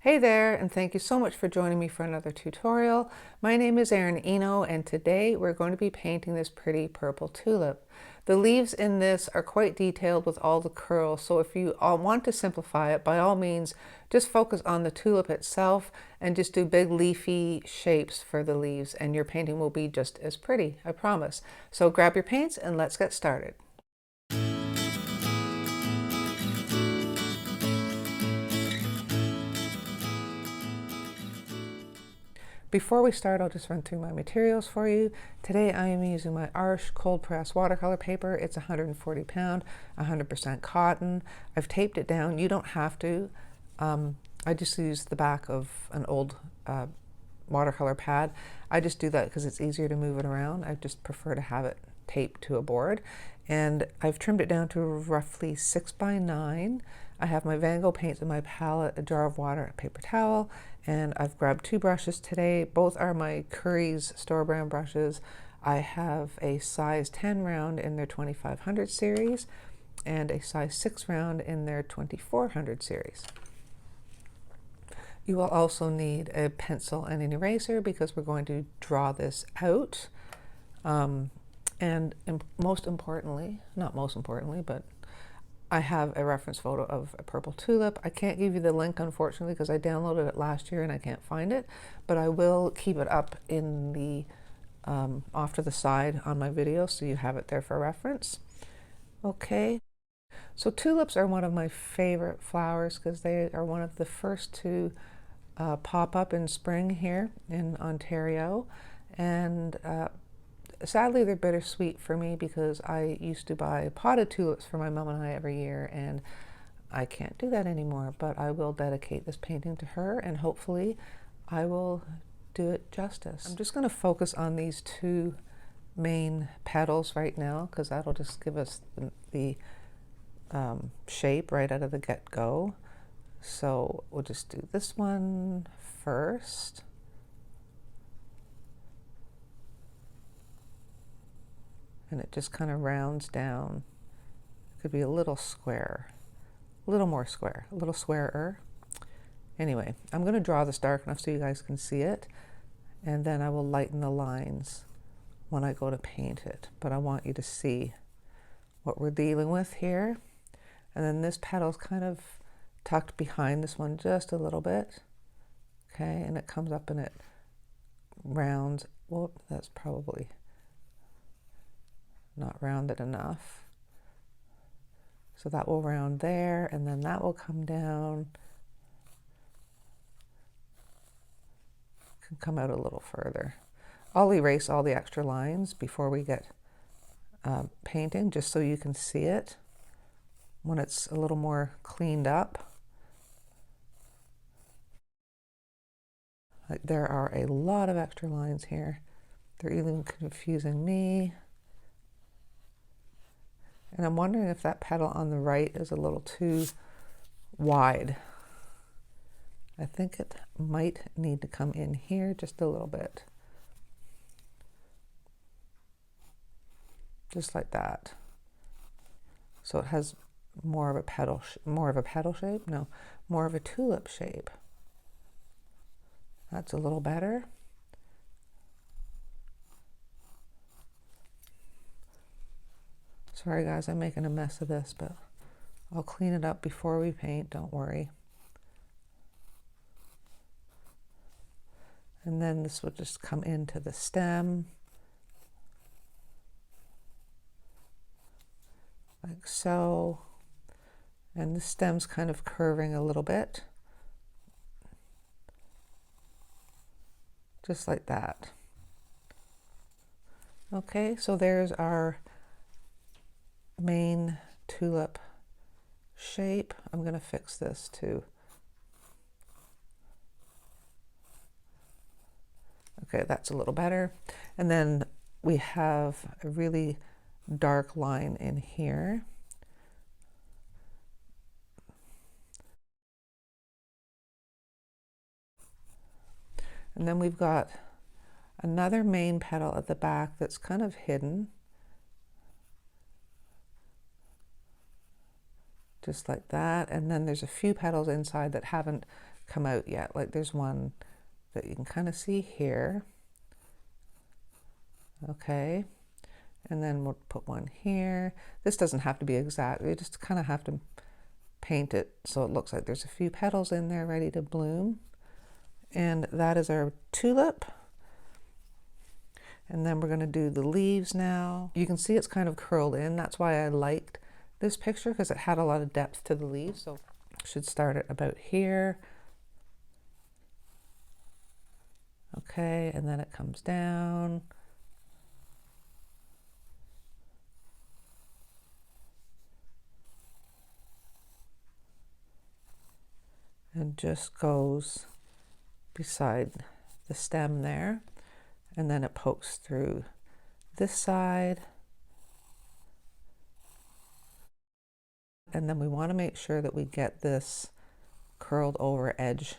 Hey there, and thank you so much for joining me for another tutorial. My name is Erin Eno, and today we're going to be painting this pretty purple tulip. The leaves in this are quite detailed with all the curls, so if you all want to simplify it, by all means, just focus on the tulip itself and just do big leafy shapes for the leaves, and your painting will be just as pretty, I promise. So grab your paints and let's get started. Before we start, I'll just run through my materials for you. Today I am using my Arches cold press watercolor paper. It's 140 pound, 100% cotton. I've taped it down. You don't have to. I just use the back of an old watercolor pad. I just do that because it's easier to move it around. I just prefer to have it taped to a board. And I've trimmed it down to roughly 6 by 9. I have my Van Gogh paints in my palette, a jar of water, a paper towel, and I've grabbed 2 brushes today. Both are my Curry's store brand brushes. I have a size 10 round in their 2500 series and a size 6 round in their 2400 series. You will also need a pencil and an eraser because we're going to draw this out. And most importantly, not most importantly, but I have a reference photo of a purple tulip. I can't give you the link, unfortunately, because I downloaded it last year and I can't find it, but I will keep it up in the off to the side on my video, so you have it there for reference. Okay, so tulips are one of my favorite flowers because they are one of the first to pop up in spring here in Ontario, and sadly, they're bittersweet for me because I used to buy potted tulips for my mom and I every year, and I can't do that anymore, but I will dedicate this painting to her, and hopefully I will do it justice. I'm just going to focus on these 2 main petals right now because that'll just give us the shape right out of the get-go. So we'll just do this one first. And it just kind of rounds down. It could be a little square, a little more square, a little squarer. Anyway, I'm going to draw this dark enough so you guys can see it, and then I will lighten the lines when I go to paint it. But I want you to see what we're dealing with here. And then this petal's kind of tucked behind this one just a little bit. Okay, and it comes up and it rounds. Whoop, that's probably not rounded enough. So that will round there, and then that will come down. Can come out a little further. I'll erase all the extra lines before we get painting, just so you can see it when it's a little more cleaned up. Like, there are a lot of extra lines here. They're even confusing me. And I'm wondering if that petal on the right is a little too wide. I think it might need to come in here just a little bit. Just like that. So it has more of a petal shape? No, more of a tulip shape. That's a little better. Sorry guys, I'm making a mess of this, but I'll clean it up before we paint, don't worry. And then this will just come into the stem, like so. And the stem's kind of curving a little bit, just like that. Okay, so there's our main tulip shape. I'm going to fix this too. Okay, that's a little better. And then we have a really dark line in here. And then we've got another main petal at the back that's kind of hidden. Just like that. And then there's a few petals inside that haven't come out yet. Like there's one that you can kind of see here. Okay, and then we'll put one here. This doesn't have to be exact, you just kind of have to paint it so it looks like there's a few petals in there ready to bloom. And that is our tulip. And then we're going to do the leaves now. You can see it's kind of curled in. That's why I liked this picture, because it had a lot of depth to the leaves. So I should start it about here. Okay, and then it comes down. And just goes beside the stem there. And then it pokes through this side. And then we want to make sure that we get this curled over edge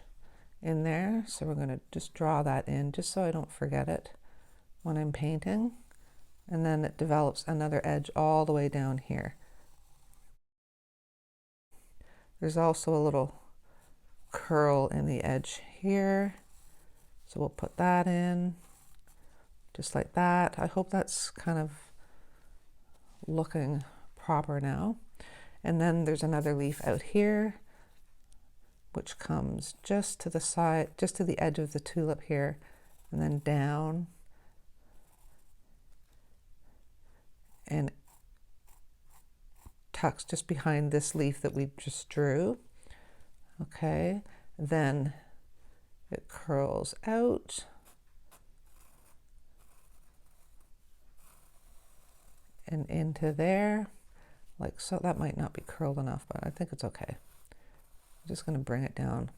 in there. So we're going to just draw that in just so I don't forget it when I'm painting. And then it develops another edge all the way down here. There's also a little curl in the edge here. So we'll put that in just like that. I hope that's kind of looking proper now. And then there's another leaf out here, which comes just to the side, just to the edge of the tulip here, and then down. And tucks just behind this leaf that we just drew. Okay, then it curls out. And into there, like so. That might not be curled enough, but I think it's okay. I'm just going to bring it down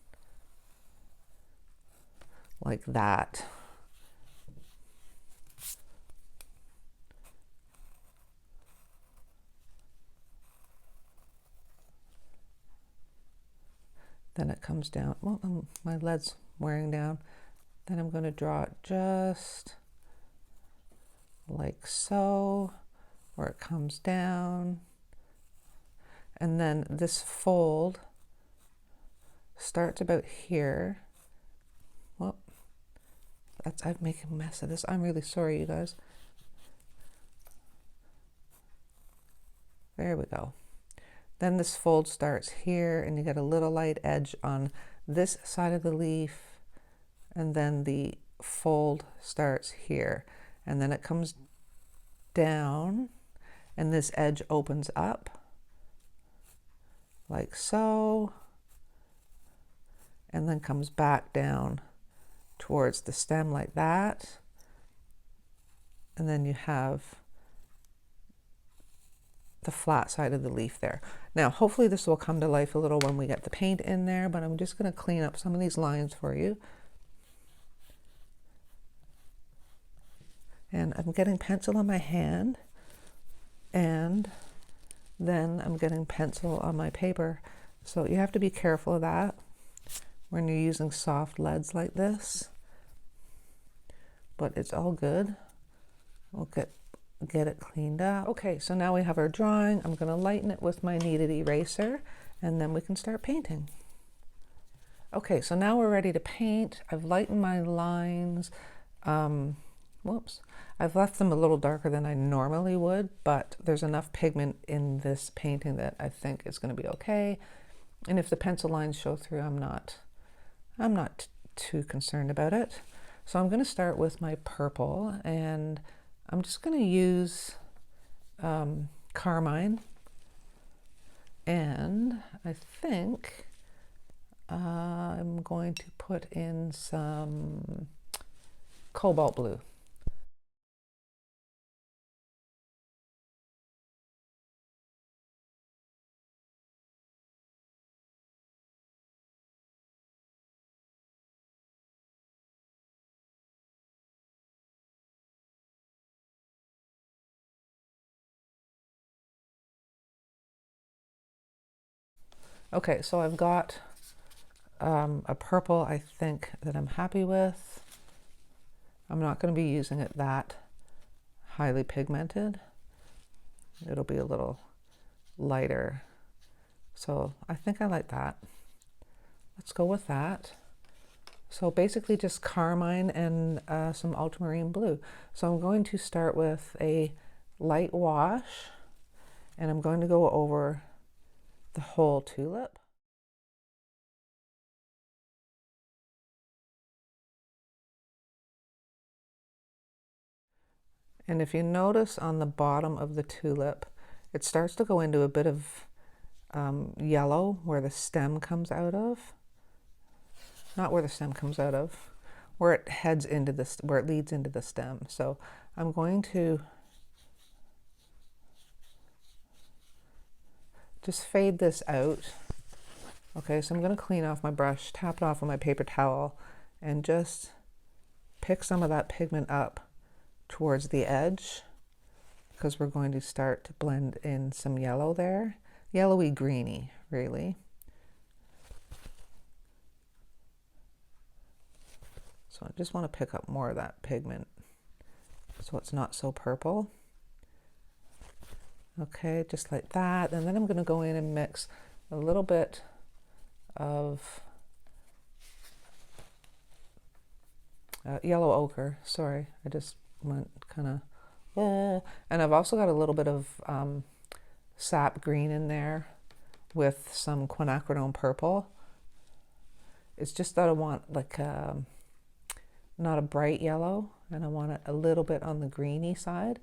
like that. Then it comes down. Well, my lead's wearing down. Then I'm going to draw it just like so, where it comes down. And then this fold starts about here. Well, I'm making a mess of this. I'm really sorry, you guys. There we go. Then this fold starts here, and you get a little light edge on this side of the leaf, and then the fold starts here, and then it comes down, and this edge opens up like so, and then comes back down towards the stem like that. And then you have the flat side of the leaf there. Now, hopefully this will come to life a little when we get the paint in there, but I'm just going to clean up some of these lines for you. And I'm getting pencil on my hand, and then I'm getting pencil on my paper. So you have to be careful of that when you're using soft leads like this, but it's all good. We'll get it cleaned up. Okay, so now we have our drawing. I'm going to lighten it with my kneaded eraser, and then we can start painting. Okay, so now we're ready to paint. I've lightened my lines. Whoops. I've left them a little darker than I normally would, but there's enough pigment in this painting that I think is going to be okay. And if the pencil lines show through, I'm not too concerned about it. So I'm going to start with my purple, and I'm just going to use carmine, and I think I'm going to put in some cobalt blue. Okay, so I've got a purple I think that I'm happy with. I'm not going to be using it that highly pigmented. It'll be a little lighter. So I think I like that. let's go with that. So basically just carmine and some ultramarine blue. So I'm going to start with a light wash, and I'm going to go over the whole tulip. And if you notice on the bottom of the tulip, it starts to go into a bit of yellow where the stem comes out of. Not where the stem comes out of, where it heads into this, where it leads into the stem. So I'm going to just fade this out. Okay, so I'm going to clean off my brush, tap it off with my paper towel, and just pick some of that pigment up towards the edge, because we're going to start to blend in some yellow there. Yellowy greeny, really. So I just want to pick up more of that pigment so it's not so purple. Okay, just like that. And then I'm going to go in and mix a little bit of yellow ochre. Sorry, I just went kind of, and I've also got a little bit of sap green in there with some quinacridone purple. It's just that I want like not a bright yellow, and I want it a little bit on the greeny side.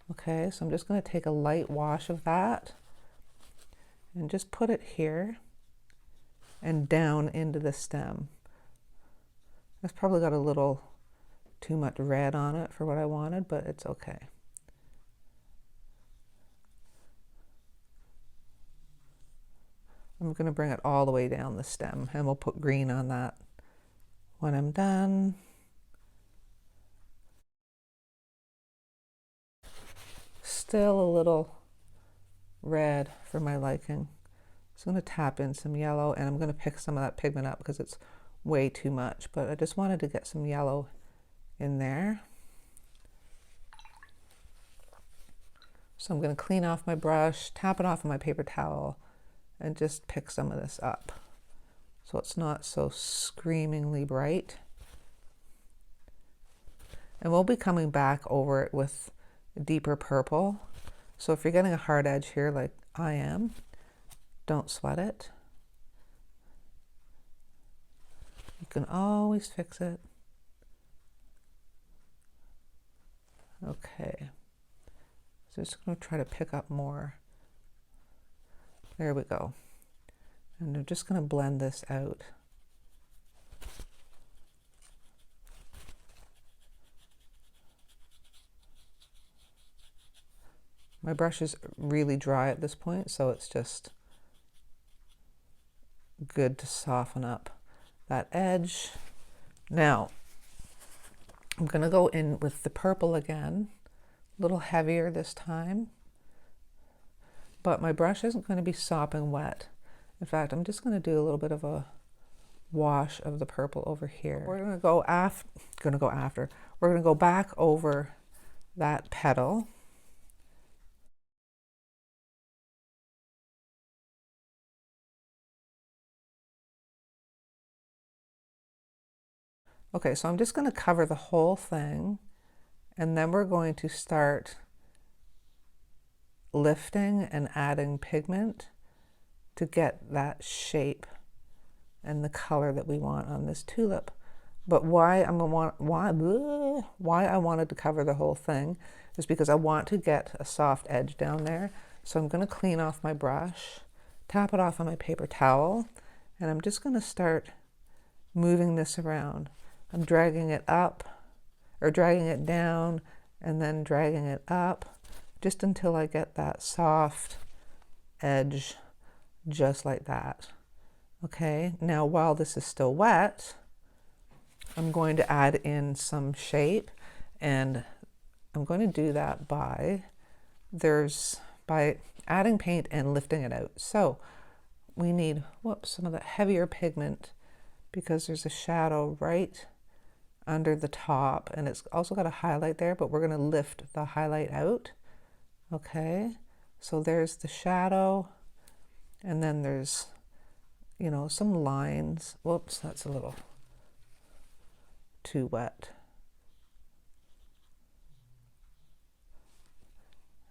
Okay, so I'm just going to take a light wash of that and just put it here and down into the stem. It's probably got a little too much red on it for what I wanted, but it's okay. I'm going to bring it all the way down the stem, and we'll put green on that when I'm done. Still a little red for my liking. So I'm going to tap in some yellow, and I'm going to pick some of that pigment up because it's way too much, but I just wanted to get some yellow in there. So I'm going to clean off my brush, tap it off with my paper towel, and just pick some of this up so it's not so screamingly bright. And we'll be coming back over it with deeper purple. So if you're getting a hard edge here like I am, don't sweat it. You can always fix it. Okay, so just going to try to pick up more. There we go. And I'm just going to blend this out. My brush is really dry at this point, so it's just good to soften up that edge. Now, I'm going to go in with the purple again, a little heavier this time, but my brush isn't going to be sopping wet. In fact, I'm just going to do a little bit of a wash of the purple over here. We're going to go we're going to go back over that petal. Okay, so I'm just going to cover the whole thing, and then we're going to start lifting and adding pigment to get that shape and the color that we want on this tulip. But why I wanted to cover the whole thing is because I want to get a soft edge down there. So I'm going to clean off my brush, tap it off on my paper towel, and I'm just going to start moving this around. I'm dragging it up, or dragging it down, and then dragging it up, just until I get that soft edge, just like that. Okay, now while this is still wet, I'm going to add in some shape, and I'm going to do that by adding paint and lifting it out. So we need, some of that heavier pigment, because there's a shadow right under the top, and it's also got a highlight there, but we're going to lift the highlight out. Okay, so there's the shadow, and then there's you know, some lines. Whoops, that's a little too wet.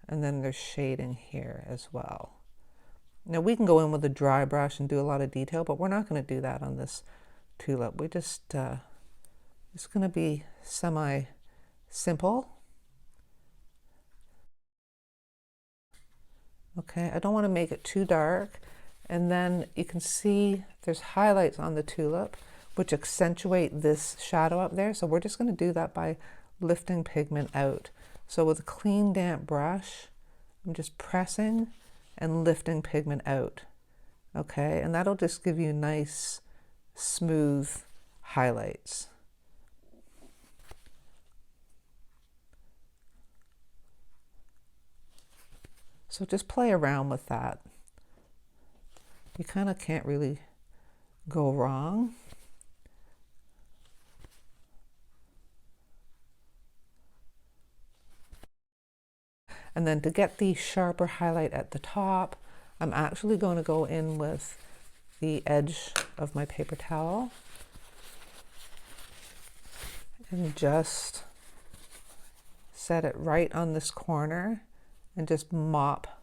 And then there's shading here as well. Now we can go in with a dry brush and do a lot of detail, but we're not going to do that on this tulip. We just, it's going to be semi-simple. Okay, I don't want to make it too dark. And then you can see there's highlights on the tulip, which accentuate this shadow up there. So we're just going to do that by lifting pigment out. So with a clean, damp brush, I'm just pressing and lifting pigment out. Okay, and that'll just give you nice, smooth highlights. So just play around with that. You kind of can't really go wrong. And then to get the sharper highlight at the top, I'm actually going to go in with the edge of my paper towel and just set it right on this corner and just mop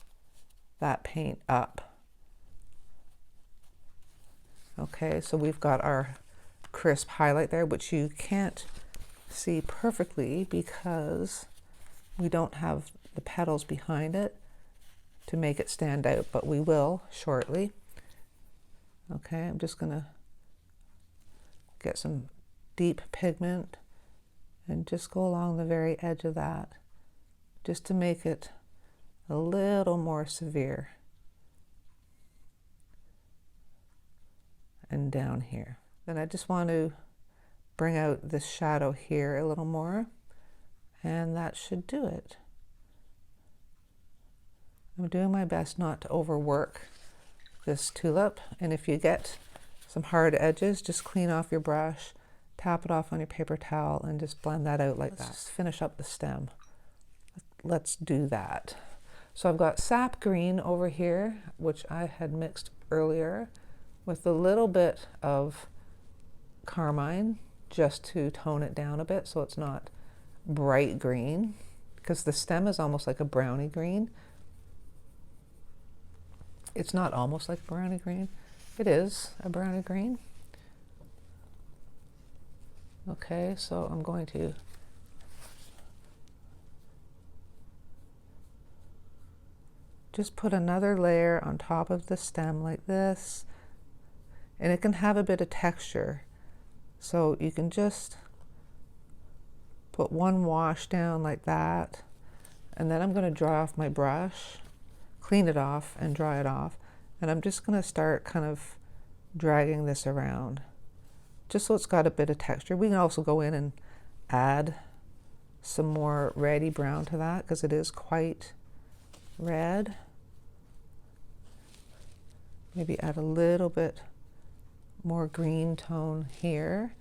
that paint up. Okay, so we've got our crisp highlight there, which you can't see perfectly because we don't have the petals behind it to make it stand out, but we will shortly. Okay, I'm just gonna get some deep pigment and just go along the very edge of that, just to make it a little more severe. And down here. Then I just want to bring out this shadow here a little more, and that should do it. I'm doing my best not to overwork this tulip, and if you get some hard edges, just clean off your brush, tap it off on your paper towel, and just blend that out like that. Let's just finish up the stem. Let's do that. So I've got sap green over here, which I had mixed earlier, with a little bit of carmine just to tone it down a bit so it's not bright green, because the stem is almost like a brownie green. It's not almost like brownie green, it is a brownie green. Okay, so I'm going to just put another layer on top of the stem like this. And it can have a bit of texture. So you can just put one wash down like that. And then I'm going to dry off my brush, clean it off and dry it off. And I'm just going to start kind of dragging this around, just so it's got a bit of texture. We can also go in and add some more reddy brown to that because it is quite red. Maybe add a little bit more green tone here.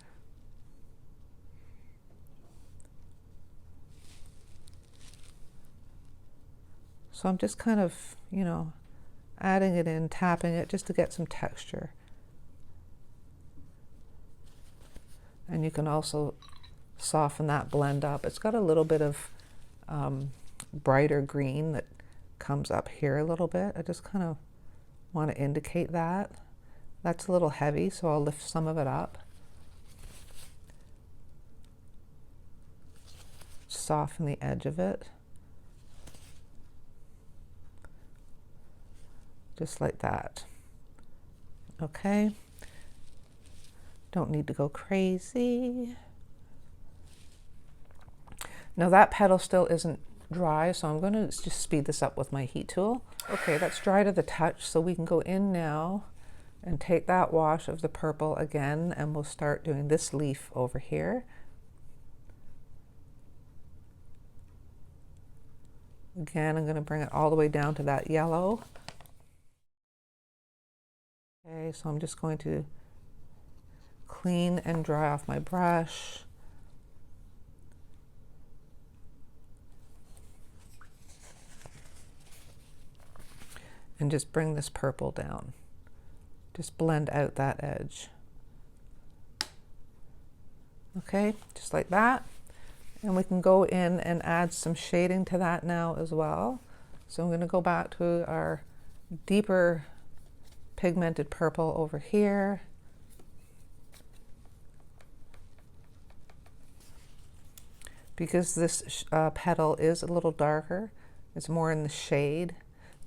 So I'm just kind of, you know, adding it in, tapping it just to get some texture. And you can also soften that blend up. It's got a little bit of brighter green that comes up here a little bit. I just kind of want to indicate that. That's a little heavy, so I'll lift some of it up. Soften the edge of it. Just like that. Okay. Don't need to go crazy. Now that petal still isn't dry, so I'm going to just speed this up with my heat tool. Okay, that's dry to the touch, so we can go in now and take that wash of the purple again, and we'll start doing this leaf over here. Again, I'm going to bring it all the way down to that yellow. Okay, so I'm just going to clean and dry off my brush. And just bring this purple down. just blend out that edge. Okay, just like that. And we can go in and add some shading to that now as well. So I'm going to go back to our deeper pigmented purple over here. Because this petal is a little darker, it's more in the shade.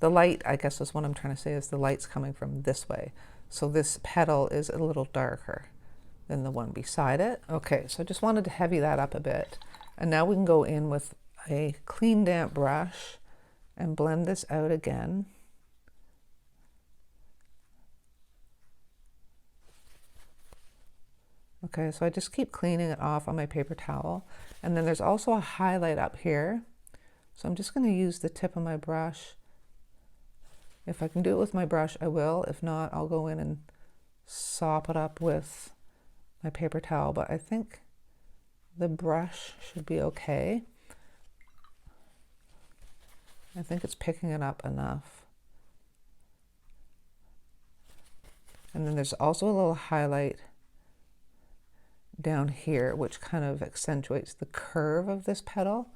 The light, I guess is what I'm trying to say, is the light's coming from this way. So this petal is a little darker than the one beside it. Okay, so I just wanted to heavy that up a bit. And now we can go in with a clean damp brush and blend this out again. Okay, so I just keep cleaning it off on my paper towel. And then there's also a highlight up here. So I'm just going to use the tip of my brush. If I can do it with my brush, I will. If not, I'll go in and sop it up with my paper towel. But I think the brush should be okay. I think it's picking it up enough. And then there's also a little highlight down here, which kind of accentuates the curve of this petal.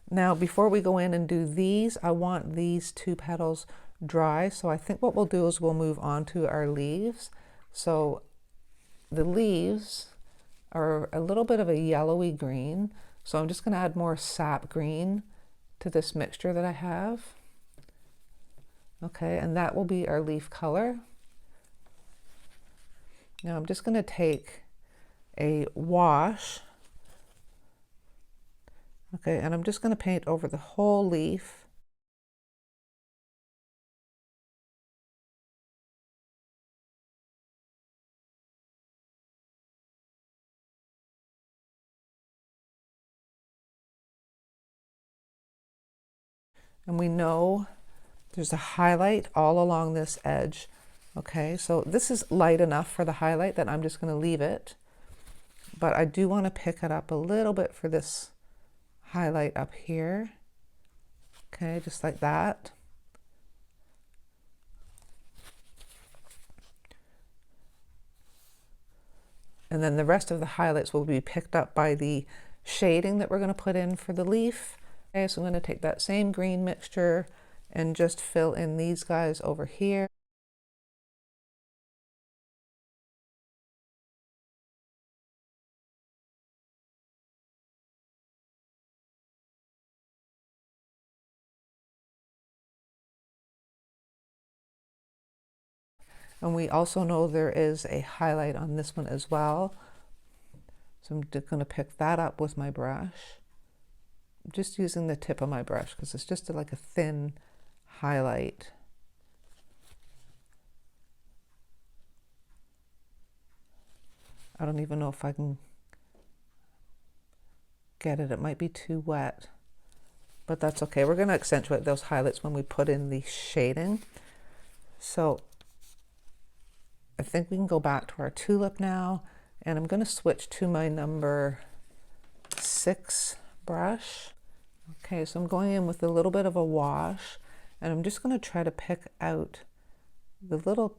Now, before we go in and do these, I want these two petals dry. So I think what we'll do is we'll move on to our leaves. So the leaves are a little bit of a yellowy green. So I'm just going to add more sap green to this mixture that I have. Okay, and that will be our leaf color. Now I'm just going to take a wash. Okay, and I'm just going to paint over the whole leaf. And we know there's a highlight all along this edge. Okay, so this is light enough for the highlight that I'm just going to leave it. But I do want to pick it up a little bit for this highlight up here. Okay, just like that. And then the rest of the highlights will be picked up by the shading that we're going to put in for the leaf. Okay, so I'm going to take that same green mixture and just fill in these guys over here. And we also know there is a highlight on this one as well. So I'm just going to pick that up with my brush. I'm just using the tip of my brush because it's just like a thin highlight. I don't even know if I can get it. It might be too wet, but that's okay. We're going to accentuate those highlights when we put in the shading. So I think we can go back to our tulip now, and I'm going to switch to my number 6 brush. Okay, so I'm going in with a little bit of a wash, and I'm just going to try to pick out the little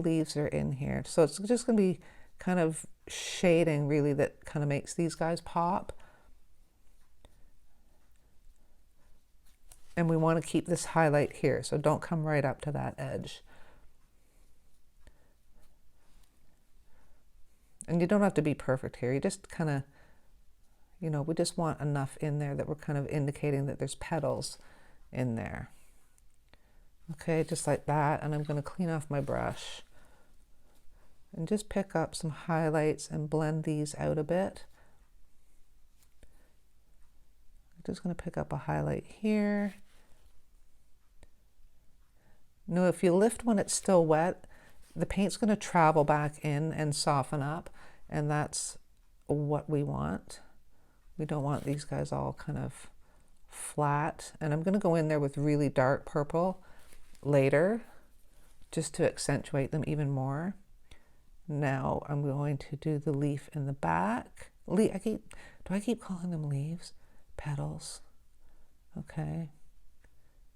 leaves are in here. So it's just going to be kind of shading really that kind of makes these guys pop. And we want to keep this highlight here, so don't come right up to that edge. And you don't have to be perfect here. You just kind of, you know, we just want enough in there that we're kind of indicating that there's petals in there. Okay, just like that. And I'm going to clean off my brush and just pick up some highlights and blend these out a bit. I'm just going to pick up a highlight here. Now, if you lift when it's still wet, the paint's going to travel back in and soften up, and that's what we want. We don't want these guys all kind of flat. And I'm going to go in there with really dark purple later just to accentuate them even more. Now I'm going to do the leaf in the back. I keep Do I keep calling them leaves? Petals. Okay.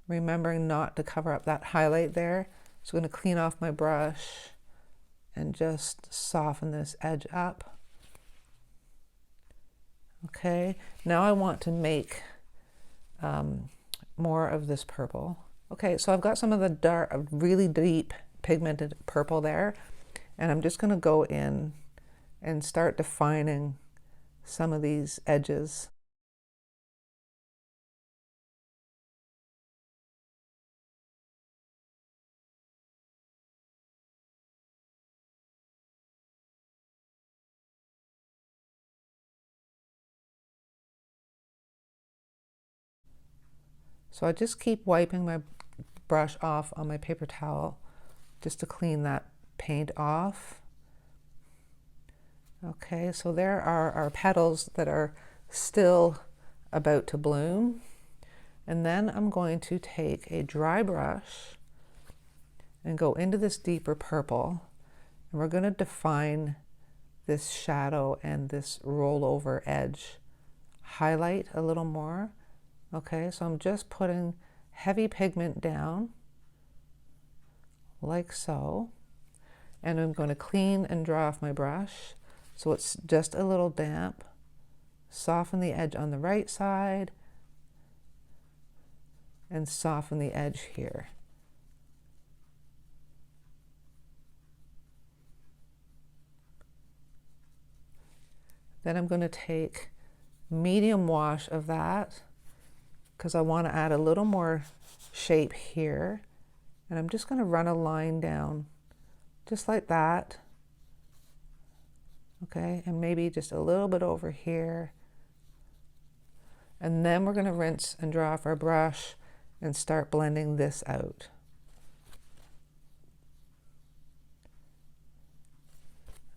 Remembering not to cover up that highlight there. So I'm going to clean off my brush and just soften this edge up. Okay, now I want to make more of this purple. Okay, so I've got some of the dark, really deep pigmented purple there, and I'm just going to go in and start defining some of these edges. So I just keep wiping my brush off on my paper towel just to clean that paint off. Okay, so there are our petals that are still about to bloom. And then I'm going to take a dry brush and go into this deeper purple. And we're going to define this shadow and this rollover edge. Highlight a little more. Okay, so I'm just putting heavy pigment down, like so. And I'm going to clean and dry off my brush so it's just a little damp. Soften the edge on the right side and soften the edge here. Then I'm going to take medium wash of that because I want to add a little more shape here. And I'm just going to run a line down just like that. Okay, and maybe just a little bit over here. And then we're going to rinse and dry off our brush and start blending this out.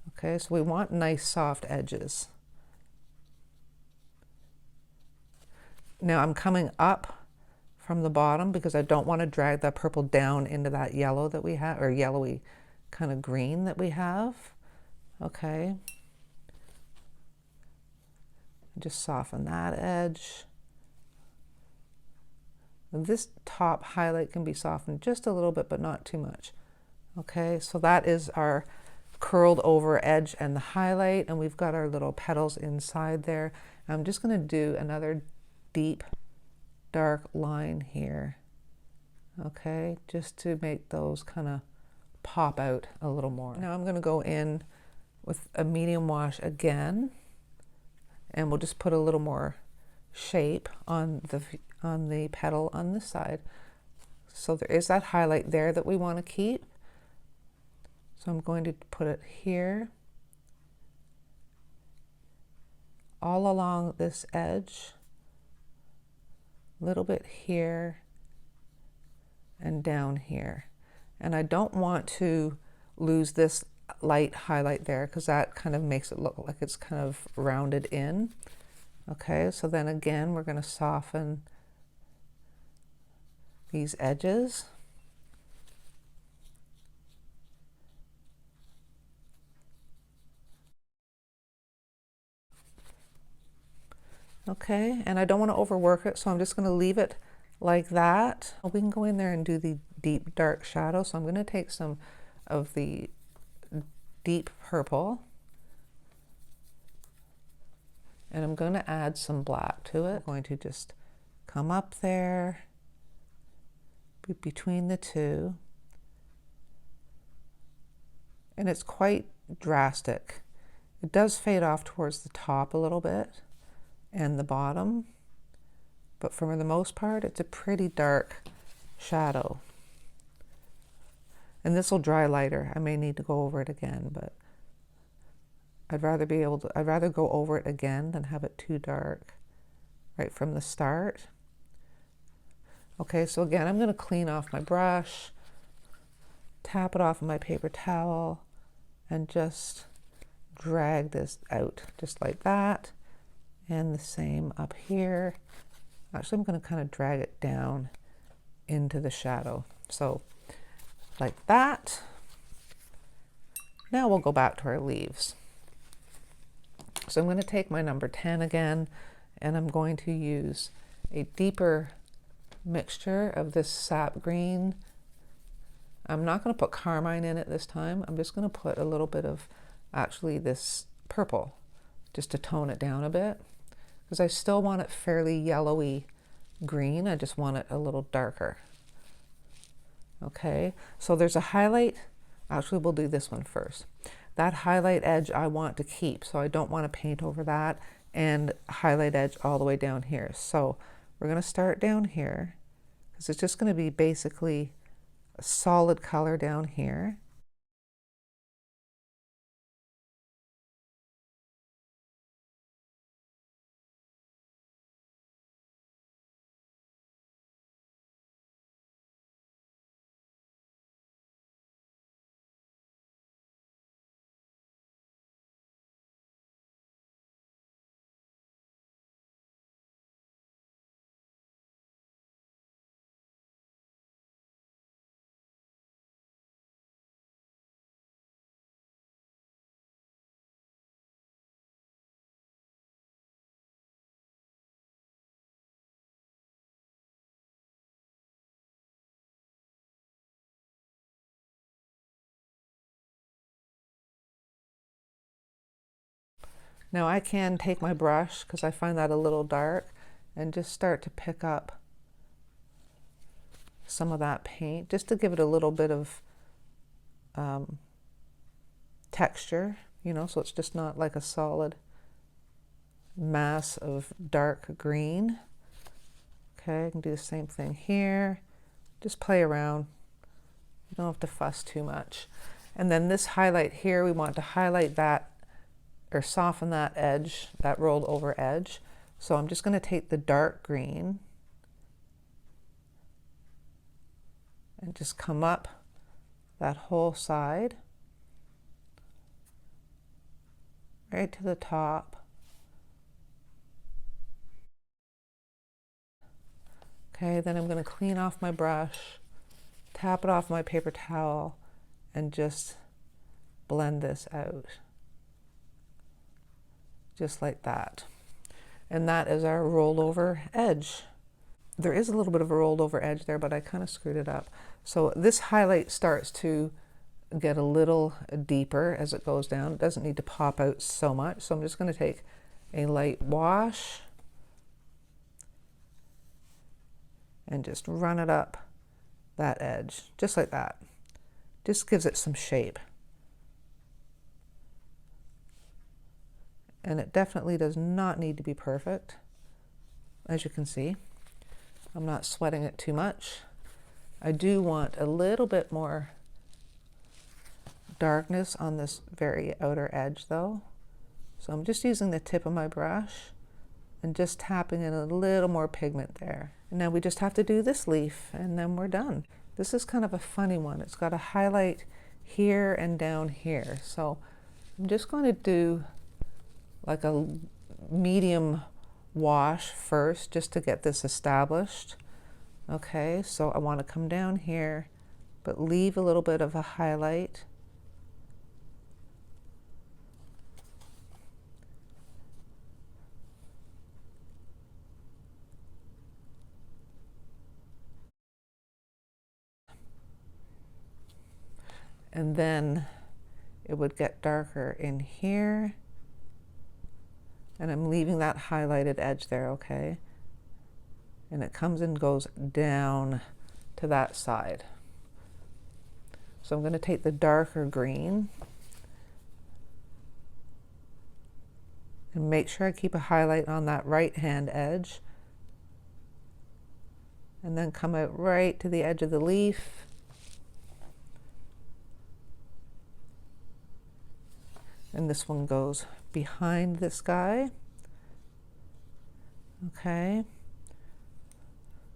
Okay, so we want nice soft edges. Now I'm coming up from the bottom because I don't want to drag that purple down into that yellow that we have, or yellowy kind of green that we have. Okay. Just soften that edge. And this top highlight can be softened just a little bit, but not too much. Okay, so that is our curled over edge and the highlight, and we've got our little petals inside there. I'm just going to do another deep dark line here. Okay, just to make those kind of pop out a little more. Now I'm going to go in with a medium wash again, and we'll just put a little more shape on the petal on this side. So there is that highlight there that we want to keep. So I'm going to put it here, all along this edge, a little bit here, and down here. And I don't want to lose this light highlight there because that kind of makes it look like it's kind of rounded in. Okay, so then again we're going to soften these edges. Okay, and I don't want to overwork it, so I'm just going to leave it like that. We can go in there and do the deep dark shadow. So I'm going to take some of the deep purple and I'm going to add some black to it. I'm going to just come up there between the two, and it's quite drastic. It does fade off towards the top a little bit and the bottom, but for the most part it's a pretty dark shadow. And this will dry lighter. I may need to go over it again, but I'd rather go over it again than have it too dark right from the start. Okay, so again, I'm going to clean off my brush, tap it off of my paper towel, and just drag this out just like that. And the same up here. Actually, I'm going to kind of drag it down into the shadow. So like that. Now we'll go back to our leaves. So I'm going to take my number 10 again, and I'm going to use a deeper mixture of this sap green. I'm not going to put carmine in it this time. I'm just going to put a little bit of actually this purple just to tone it down a bit, because I still want it fairly yellowy green. I just want it a little darker. Okay, so there's a highlight. Actually, we'll do this one first. That highlight edge I want to keep, so I don't want to paint over that, and highlight edge all the way down here. So we're going to start down here, because it's just going to be basically a solid color down here. Now I can take my brush, because I find that a little dark, and just start to pick up some of that paint, just to give it a little bit of texture, you know, so it's just not like a solid mass of dark green. Okay, I can do the same thing here. Just play around. You don't have to fuss too much. And then this highlight here, we want to highlight that or soften that edge, that rolled over edge. So I'm just going to take the dark green and just come up that whole side right to the top. Okay, then I'm going to clean off my brush, tap it off my paper towel, and just blend this out. Just like that. And that is our rolled over edge. There is a little bit of a rolled over edge there, but I kind of screwed it up. So this highlight starts to get a little deeper as it goes down. It doesn't need to pop out so much. So I'm just going to take a light wash and just run it up that edge, just like that. Just gives it some shape. And it definitely does not need to be perfect. As you can see, I'm not sweating it too much. I do want a little bit more darkness on this very outer edge though. So I'm just using the tip of my brush and just tapping in a little more pigment there. And now we just have to do this leaf and then we're done. This is kind of a funny one. It's got a highlight here and down here. So I'm just going to do like a medium wash first, just to get this established. Okay, so I want to come down here, but leave a little bit of a highlight. And then it would get darker in here. And I'm leaving that highlighted edge there, okay? And it comes and goes down to that side. So I'm going to take the darker green and make sure I keep a highlight on that right hand edge. And then come out right to the edge of the leaf. And this one goes behind this guy. Okay.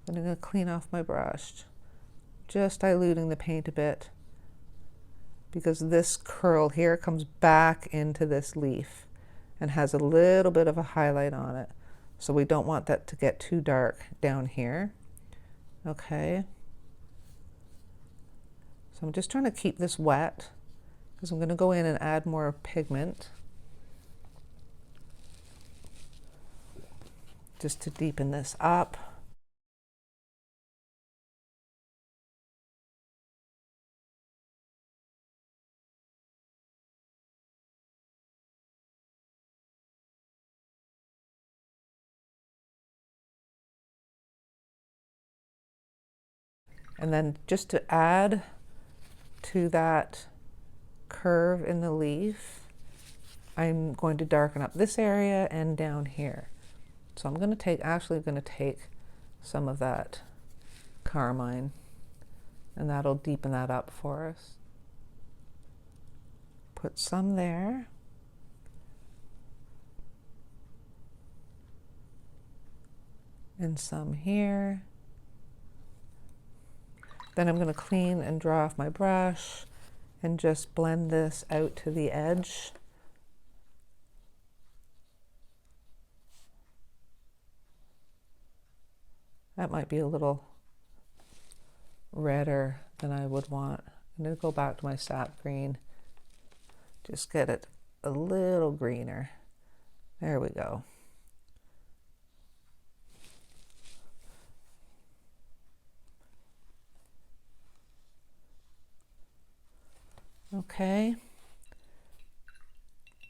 Then I'm going to clean off my brush, just diluting the paint a bit, because this curl here comes back into this leaf and has a little bit of a highlight on it. So we don't want that to get too dark down here. Okay. So I'm just trying to keep this wet, because I'm going to go in and add more pigment. just to deepen this up. And then just to add to that curve in the leaf, I'm going to darken up this area and down here. So I'm going to take, actually going to take some of that carmine, and that'll deepen that up for us. Put some there. And some here. Then I'm going to clean and draw off my brush and just blend this out to the edge. That might be a little redder than I would want. I'm going to go back to my sap green. Just get it a little greener. There we go. Okay.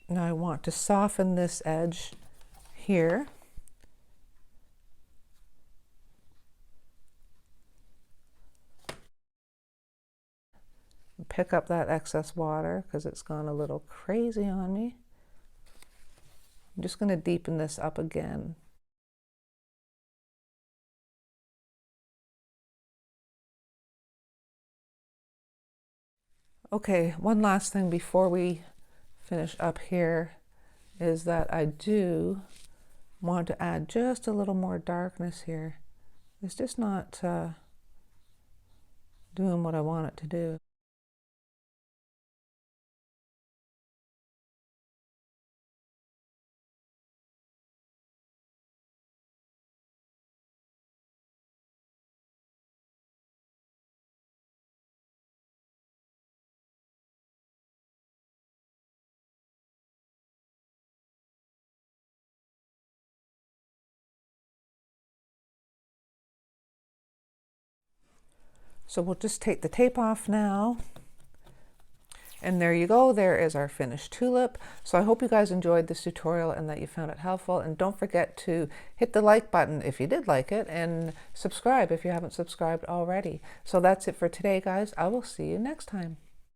Now I want to soften this edge here. Pick up that excess water because it's gone a little crazy on me. I'm just going to deepen this up again. Okay, one last thing before we finish up here is that I do want to add just a little more darkness here. It's just not doing what I want it to do. So we'll just take the tape off now. And there you go, there is our finished tulip. So I hope you guys enjoyed this tutorial and that you found it helpful. And don't forget to hit the like button if you did like it, and subscribe if you haven't subscribed already. So that's it for today, guys. I will see you next time.